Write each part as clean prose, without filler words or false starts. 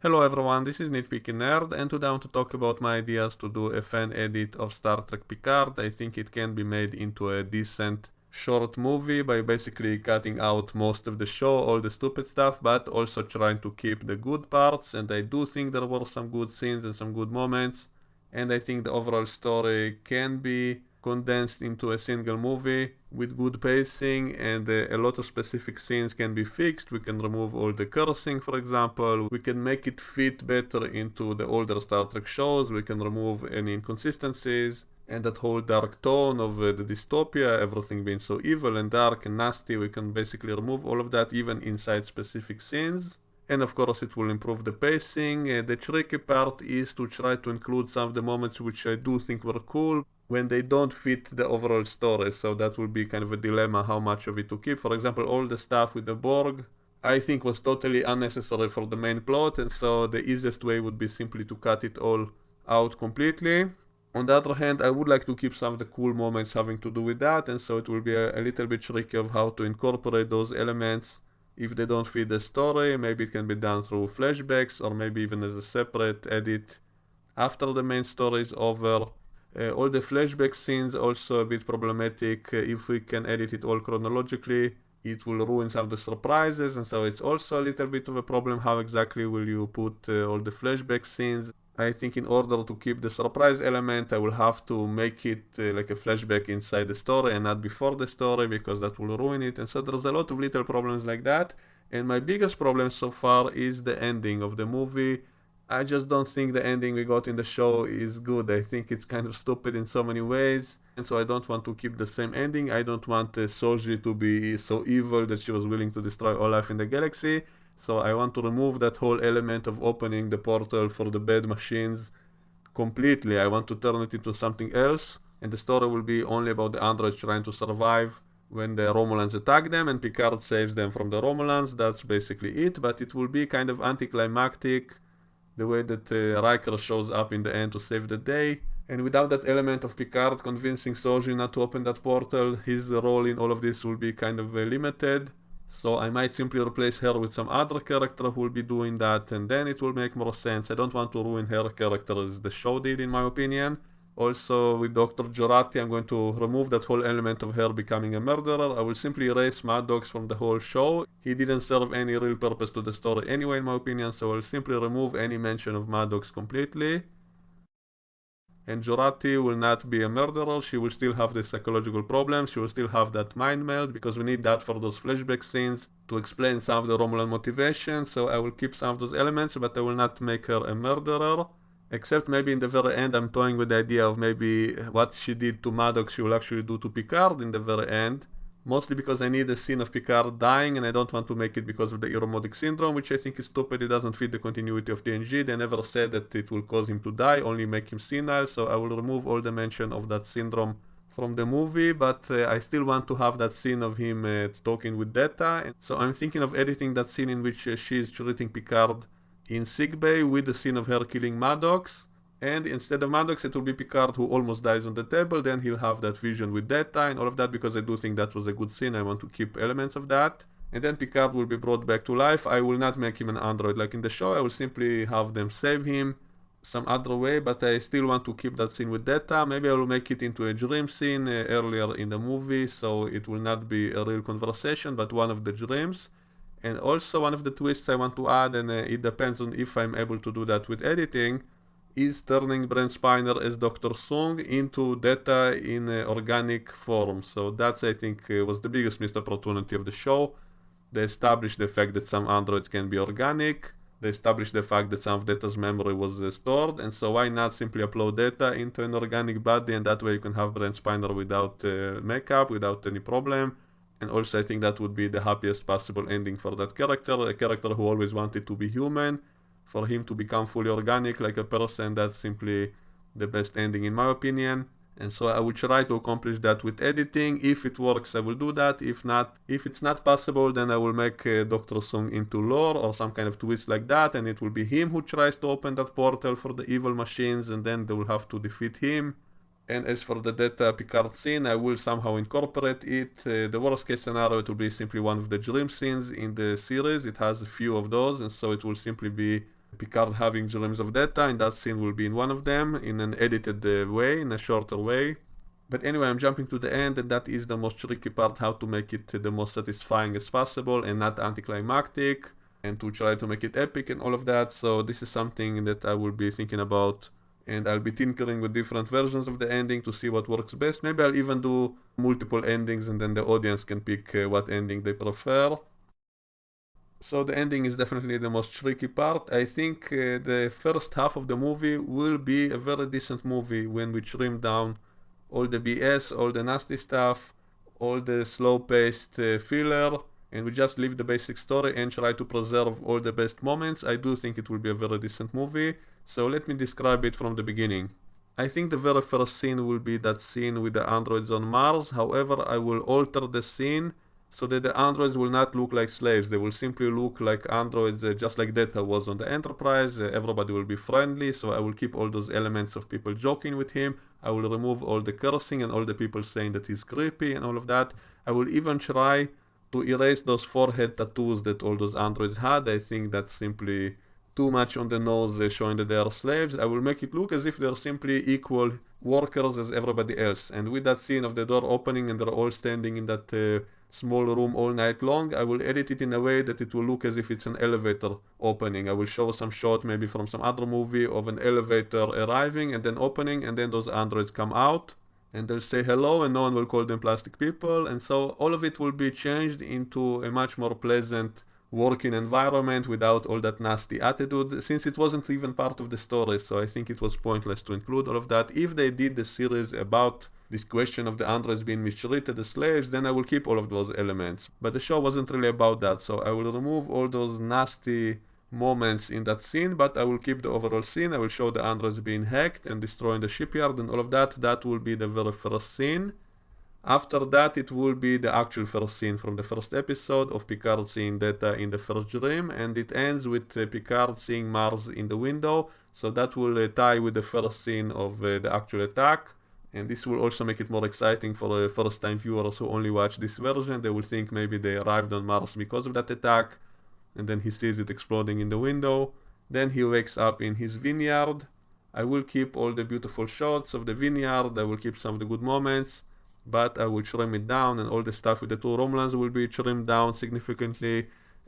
Hello everyone, this is Nitpicking Nerd, and today I want to talk about my ideas to do a fan edit of Star Trek Picard. I think it can be made into a decent short movie by basically cutting out most of the show, all the stupid stuff, but also trying to keep the good parts, and I do think there were some good scenes and some good moments, and I think the overall story can be condensed into a single movie with good pacing, and a lot of specific scenes can be fixed. We can remove all the cursing, for example. We can make it fit better into the older Star Trek shows. We can remove any inconsistencies and that whole dark tone of the dystopia, everything being so evil and dark and nasty. We can basically remove all of that even inside specific scenes. And of course it will improve the pacing. The tricky part is to try to include some of the moments which I do think were cool when they don't fit the overall story, so that will be kind of a dilemma how much of it to keep. For example, all the stuff with the Borg I think was totally unnecessary for the main plot, and so the easiest way would be simply to cut it all out completely. On the other hand, I would like to keep some of the cool moments having to do with that, and so it will be a little bit tricky of how to incorporate those elements if they don't fit the story. Maybe it can be done through flashbacks, or maybe even as a separate edit after the main story is over. All the flashback scenes also a bit problematic. If we can edit it all chronologically, it will ruin some of the surprises, and so it's also a little bit of a problem. How exactly will you put all the flashback scenes? I think in order to keep the surprise element, I will have to make it like a flashback inside the story and not before the story, because that will ruin it. And so there's a lot of little problems like that. And my biggest problem so far is the ending of the movie. I just don't think the ending we got in the show is good. I think it's kind of stupid in so many ways, and so I don't want to keep the same ending. I don't want Soji to be so evil that she was willing to destroy all life in the galaxy. So I want to remove that whole element of opening the portal for the bad machines completely. I want to turn it into something else, and the story will be only about the androids trying to survive when the Romulans attack them, and Picard saves them from the Romulans. That's basically it, but it will be kind of anticlimactic the way that Riker shows up in the end to save the day. And without that element of Picard convincing Soji not to open that portal, his role in all of this will be kind of limited. So I might simply replace her with some other character who will be doing that, and then it will make more sense. I don't want to ruin her character as the show did, in my opinion. Also, with Dr. Jurati, I'm going to remove that whole element of her becoming a murderer. I will simply erase Maddox from the whole show. He didn't serve any real purpose to the story anyway, in my opinion, so I'll simply remove any mention of Maddox completely. And Jurati will not be a murderer. She will still have the psychological problems. She will still have that mind meld, because we need that for those flashback scenes to explain some of the Romulan motivation. So I will keep some of those elements, but I will not make her a murderer. Except maybe in the very end, I'm toying with the idea of maybe what she did to Maddox, she will actually do to Picard in the very end. Mostly because I need a scene of Picard dying, and I don't want to make it because of the Iromodic syndrome, which I think is stupid. It doesn't fit the continuity of TNG. They never said that it will cause him to die, only make him senile, so I will remove all the mention of that syndrome from the movie, but I still want to have that scene of him talking with Data. So I'm thinking of editing that scene in which she is treating Picard in sickbay with the scene of her killing Maddox, and instead of Maddox it will be Picard who almost dies on the table. Then he'll have that vision with Data and all of that, because I do think that was a good scene. I want to keep elements of that. And then Picard will be brought back to life. I will not make him an android like in the show. I will simply have them save him some other way, but I still want to keep that scene with Data. Maybe I will make it into a dream scene earlier in the movie, so it will not be a real conversation but one of the dreams. And also one of the twists I want to add, and it depends on if I'm able to do that with editing, is turning Brent Spiner as Dr. Sung into Data in organic form. So that's, I think, was the biggest missed opportunity of the show. They established the fact that some androids can be organic. They established the fact that some of Data's memory was stored, and so why not simply upload Data into an organic body, and that way you can have Brent Spiner without makeup, without any problem. And also I think that would be the happiest possible ending for that character, a character who always wanted to be human. For him to become fully organic like a person, that's simply the best ending in my opinion. And so I will try to accomplish that with editing. If it works, I will do that. If not, if it's not possible, then I will make Dr. Sung into lore or some kind of twist like that, and it will be him who tries to open that portal for the evil machines, and then they will have to defeat him. And as for the Data Picard scene, I will somehow incorporate it. The worst case scenario, it will be simply one of the dream scenes in the series. It has a few of those, and so it will simply be Picard having dreams of Data, and that scene will be in one of them in an edited way, in a shorter way. But anyway, I'm jumping to the end, and that is the most tricky part, how to make it the most satisfying as possible and not anticlimactic, and to try to make it epic and all of that. So this is something that I will be thinking about, and I'll be tinkering with different versions of the ending to see what works best. Maybe I'll even do multiple endings, and then the audience can pick what ending they prefer. So the ending is definitely the most tricky part. I think the first half of the movie will be a very decent movie when we trim down all the BS, all the nasty stuff, all the slow-paced filler, and we just leave the basic story and try to preserve all the best moments. I do think it will be a very decent movie. So let me describe it from the beginning. I think the very first scene will be that scene with the androids on Mars. However, I will alter the scene so that the androids will not look like slaves. They will simply look like androids, just like Data was on the Enterprise. Everybody will be friendly, so I will keep all those elements of people joking with him. I will remove all the cursing and all the people saying that he's creepy and all of that. I will even try to erase those forehead tattoos that all those androids had. I think that's simply too much on the nose, showing that they are slaves. I will make it look as if they're simply equal workers as everybody else. And with that scene of the door opening and they're all standing in that small room all night long, I will edit it in a way that it will look as if it's an elevator opening. I will show some shot maybe from some other movie of an elevator arriving and then opening, and then those androids come out and they'll say hello, and no one will call them plastic people. And so all of it will be changed into a much more pleasant working environment without all that nasty attitude, since it wasn't even part of the story. So I think it was pointless to include all of that. If they did the series about this question of the androids being mistreated as slaves, then I will keep all of those elements. But the show wasn't really about that, so I will remove all those nasty moments in that scene, but I will keep the overall scene. I will show the androids being hacked and destroying the shipyard and all of that. That will be the very first scene. After that, it will be the actual first scene from the first episode of Picard seeing Data in the first dream, and it ends with Picard seeing Mars in the window, so that will tie with the first scene of the actual attack. And this will also make it more exciting for first-time viewers who only watch this version. They will think maybe they arrived on Mars because of that attack, and then he sees it exploding in the window. Then he wakes up in his vineyard. I will keep all the beautiful shots of the vineyard. I will keep some of the good moments, but I will trim it down, and all the stuff with the two Romulans will be trimmed down significantly.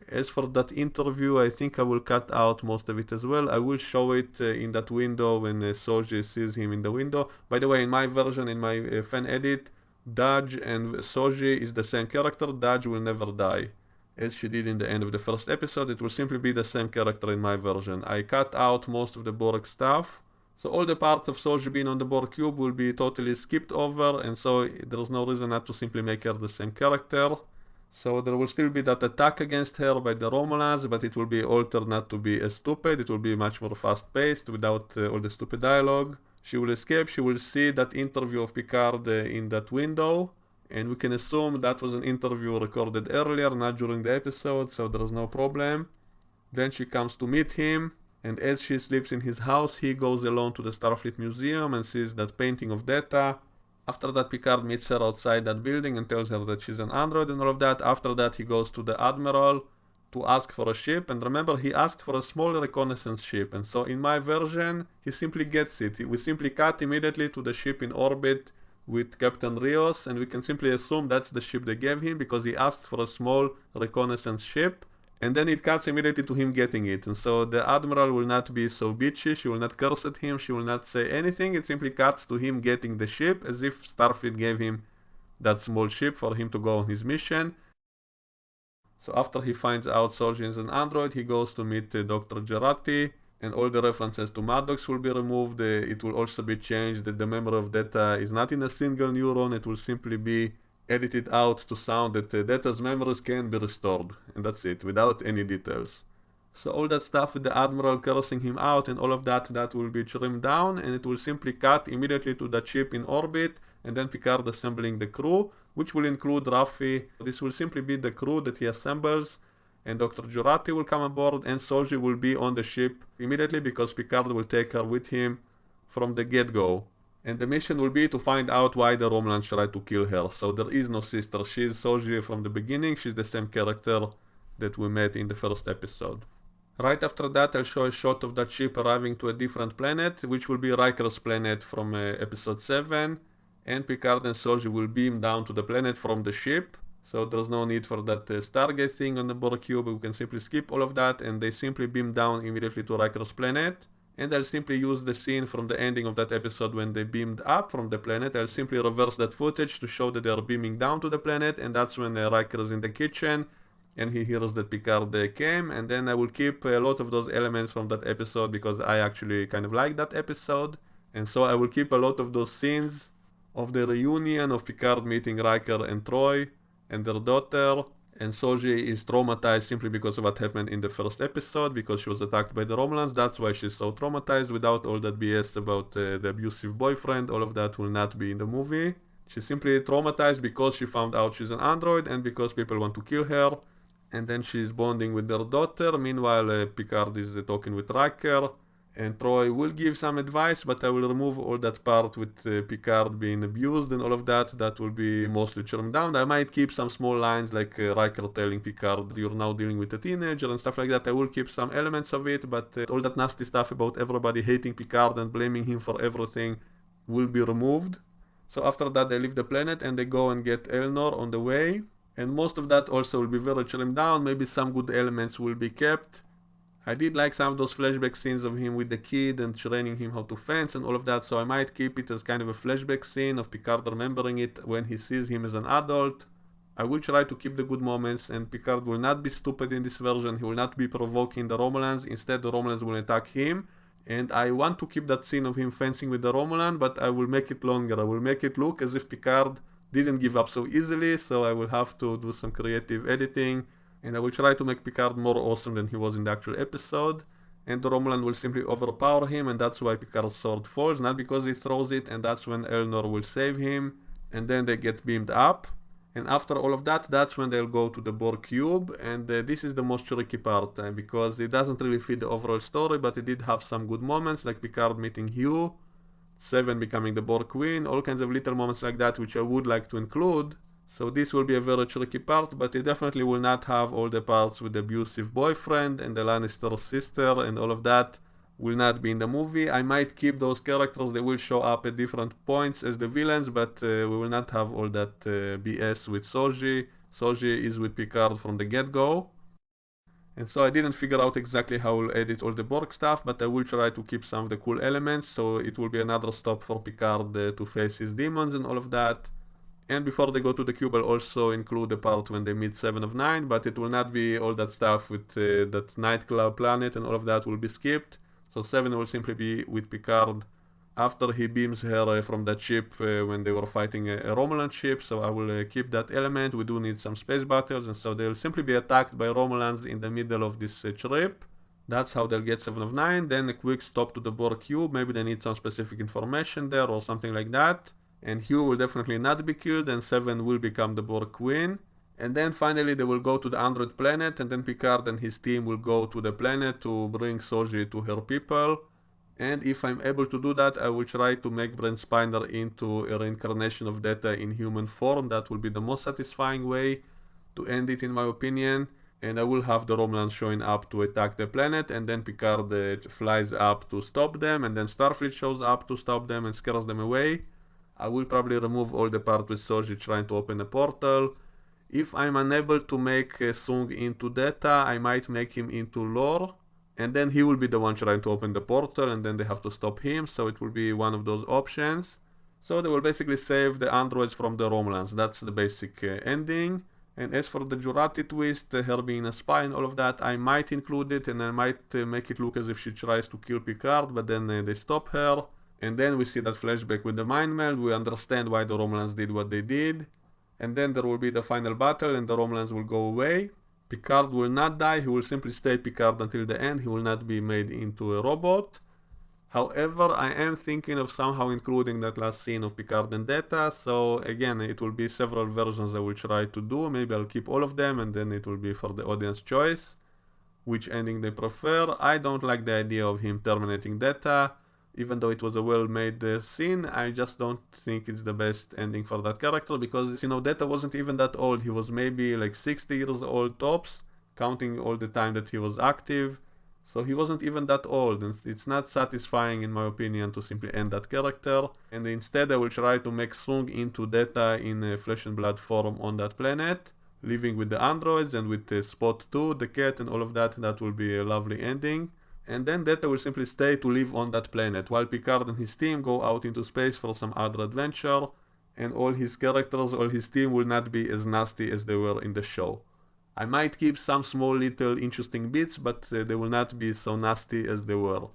As for that interview, I think I will cut out most of it as well. I will show it in that window when Soji sees him in the window. By the way, in my version, in my fan edit, Dodge and Soji is the same character. Dodge will never die, as she did in the end of the first episode. It will simply be the same character in my version. I cut out most of the Borg stuff. So all the parts of Soji being on the Borg cube will be totally skipped over, and so there's no reason not to simply make her the same character. So there will still be that attack against her by the Romulans, but it will be altered not to be as stupid. It will be much more fast-paced without all the stupid dialogue. She will escape. She will see that interview of Picard in that window, and we can assume that was an interview recorded earlier, not during the episode, so there is no problem. Then she comes to meet him, and as she sleeps in his house, he goes alone to the Starfleet Museum and sees that painting of Data. After that, Picard meets her outside that building and tells her that she's an android and all of that. After that, he goes to the Admiral to ask for a ship, and remember, he asked for a small reconnaissance ship, and so in my version, he simply gets it. We simply cut immediately to the ship in orbit with Captain Rios, and we can simply assume that's the ship they gave him because he asked for a small reconnaissance ship. And then it cuts immediately to him getting it. And so the Admiral will not be so bitchy, she will not curse at him, she will not say anything. It simply cuts to him getting the ship, as if Starfleet gave him that small ship for him to go on his mission. So after he finds out Soji is an android, he goes to meet Dr. Jurati, and all the references to Maddox will be removed. It will also be changed that the memory of Data is not in a single neuron, it will simply be edited out to sound that Data's memories can be restored, and that's it, without any details. So all that stuff with the Admiral cursing him out and all of that, that will be trimmed down, and it will simply cut immediately to that ship in orbit, and then Picard assembling the crew, which will include Raffi. This will simply be the crew that he assembles, and Dr. Jurati will come aboard, and Soji will be on the ship immediately because Picard will take her with him from the get-go. And the mission will be to find out why the Romulans tried to kill her. So there is no sister. She's Soji from the beginning. She's the same character that we met in the first episode. Right after that, I'll show a shot of that ship arriving to a different planet, which will be Riker's planet from episode 7. And Picard and Soji will beam down to the planet from the ship. So there's no need for that Stargate thing on the Borg cube. We can simply skip all of that, and they simply beam down immediately to Riker's planet. And I'll simply use the scene from the ending of that episode when they beamed up from the planet. I'll simply reverse that footage to show that they are beaming down to the planet, and that's when Riker is in the kitchen and he hears that Picard came. And then I will keep a lot of those elements from that episode because I actually kind of like that episode. And so I will keep a lot of those scenes of the reunion of Picard meeting Riker and Troy and their daughter. And Soji is traumatized simply because of what happened in the first episode, because she was attacked by the Romulans. That's why she's so traumatized. Without all that BS about the abusive boyfriend, all of that will not be in the movie. She's simply traumatized because she found out she's an android and because people want to kill her. And then she's bonding with their daughter. Meanwhile, Picard is talking with Riker. And Troy will give some advice, but I will remove all that part with Picard being abused and all of that. That will be mostly trimmed down. I might keep some small lines like Riker telling Picard, you're now dealing with a teenager and stuff like that. I will keep some elements of it, but all that nasty stuff about everybody hating Picard and blaming him for everything will be removed. So after that, they leave the planet and they go and get Elnor on the way. And most of that also will be very trimmed down. Maybe some good elements will be kept. I did like some of those flashback scenes of him with the kid and training him how to fence and all of that, so I might keep it as kind of a flashback scene of Picard remembering it when he sees him as an adult. I will try to keep the good moments, and Picard will not be stupid in this version. He will not be provoking the Romulans. Instead, the Romulans will attack him. And I want to keep that scene of him fencing with the Romulan, but I will make it longer. I will make it look as if Picard didn't give up so easily, so I will have to do some creative editing. And I will try to make Picard more awesome than he was in the actual episode. And the Romulan will simply overpower him, and that's why Picard's sword falls, not because he throws it, and that's when Elnor will save him. And then they get beamed up. And after all of that, that's when they'll go to the Borg cube. And this is the most tricky part, because it doesn't really fit the overall story, but it did have some good moments, like Picard meeting Hugh, Seven becoming the Borg queen, all kinds of little moments like that, which I would like to include. So this will be a very tricky part, but it definitely will not have all the parts with the abusive boyfriend and the Lannister sister and all of that will not be in the movie. I might keep those characters, they will show up at different points as the villains, but we will not have all that BS with Soji. Soji is with Picard from the get-go. And so I didn't figure out exactly how I'll edit all the Borg stuff, but I will try to keep some of the cool elements, so it will be another stop for Picard to face his demons and all of that. And before they go to the cube, I'll also include the part when they meet 7 of 9, but it will not be all that stuff with that nightclub planet and all of that will be skipped. So 7 will simply be with Picard after he beams her from that ship when they were fighting a Romulan ship, so I will keep that element. We do need some space battles, and so they'll simply be attacked by Romulans in the middle of this trip. That's how they'll get 7 of 9, then a quick stop to the Borg cube, maybe they need some specific information there or something like that. And Hugh will definitely not be killed, and 7 will become the Borg queen. And then finally they will go to the android planet, and then Picard and his team will go to the planet to bring Soji to her people. And if I'm able to do that, I will try to make Brent Spiner into a reincarnation of Data in human form. That will be the most satisfying way to end it, in my opinion. And I will have the Romulans showing up to attack the planet, and then Picard flies up to stop them, and then Starfleet shows up to stop them and scares them away. I will probably remove all the part with Soji trying to open a portal. If I'm unable to make Sung into Data, I might make him into Lore. And then he will be the one trying to open the portal, and then they have to stop him, so it will be one of those options. So they will basically save the androids from the Romulans. That's the basic ending. And as for the Jurati twist, her being a spy and all of that, I might include it, and I might make it look as if she tries to kill Picard, but then they stop her. And then we see that flashback with the mind meld, we understand why the Romulans did what they did. And then there will be the final battle and the Romulans will go away. Picard will not die, he will simply stay Picard until the end, he will not be made into a robot. However, I am thinking of somehow including that last scene of Picard and Data, so again, it will be several versions I will try to do. Maybe I'll keep all of them and then it will be for the audience choice, which ending they prefer. I don't like the idea of him terminating Data. Even though it was a well-made scene, I just don't think it's the best ending for that character, because, you know, Data wasn't even that old. He was maybe like 60 years old tops, counting all the time that he was active. So he wasn't even that old, and it's not satisfying in my opinion to simply end that character. And instead I will try to make Sung into Data in flesh and blood form on that planet, living with the androids and with Spot 2, the cat, and all of that. That will be a lovely ending. And then Data will simply stay to live on that planet, while Picard and his team go out into space for some other adventure, and all his characters, all his team will not be as nasty as they were in the show. I might keep some small little interesting bits, but they will not be so nasty as they were.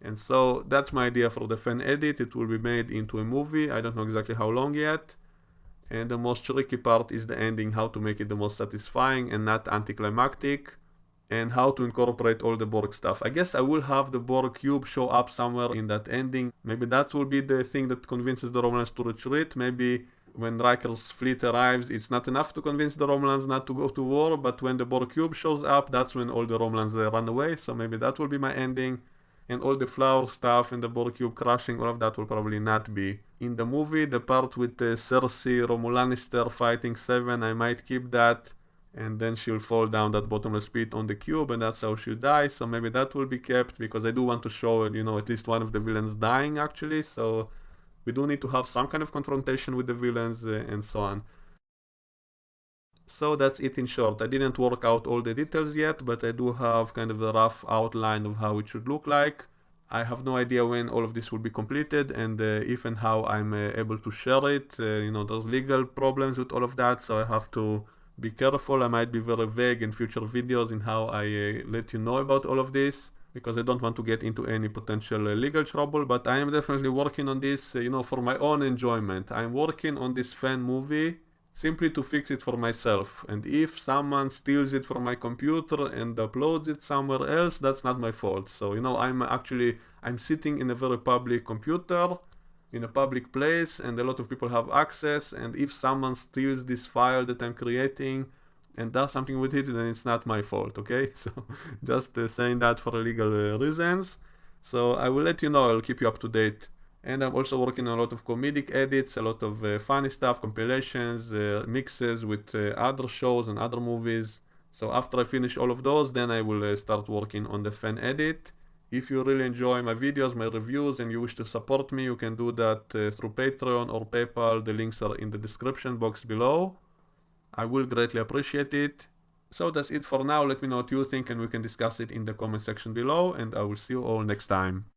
And so that's my idea for the fan edit. It will be made into a movie. I don't know exactly how long yet. And the most tricky part is the ending, how to make it the most satisfying and not anticlimactic, and how to incorporate all the Borg stuff. I guess I will have the Borg cube show up somewhere in that ending. Maybe that will be the thing that convinces the Romulans to retreat. Maybe when Riker's fleet arrives, it's not enough to convince the Romulans not to go to war, but when the Borg cube shows up, that's when all the Romulans run away. So maybe that will be my ending. And all the flower stuff and the Borg cube crashing, all of that will probably not be in the movie. The part with Cersei Romulanister fighting Seven, I might keep that, and then she'll fall down that bottomless pit on the cube, and that's how she'll die. So maybe that will be kept, because I do want to show, at least one of the villains dying actually. So we do need to have some kind of confrontation with the villains and so on. So that's it in short. I didn't work out all the details yet, but I do have kind of a rough outline of how it should look like. I have no idea when all of this will be completed, and if and how I'm able to share it. There's legal problems with all of that, so I have to be careful. I might be very vague in future videos in how I let you know about all of this, because I don't want to get into any potential legal trouble. But I am definitely working on this, for my own enjoyment. I'm working on this fan movie simply to fix it for myself. And if someone steals it from my computer and uploads it somewhere else, that's not my fault. So, I'm sitting in a very public computer, in a public place, and a lot of people have access. And if someone steals this file that I'm creating and does something with it, then it's not my fault, okay? So, just saying that for legal reasons. So, I will let you know, I'll keep you up to date. And I'm also working on a lot of comedic edits, a lot of funny stuff, compilations, mixes with other shows and other movies. So after I finish all of those, then I will start working on the fan edit. If you really enjoy my videos, my reviews, and you wish to support me, you can do that through Patreon or PayPal. The links are in the description box below. I will greatly appreciate it. So that's it for now. Let me know what you think, and we can discuss it in the comment section below, and I will see you all next time.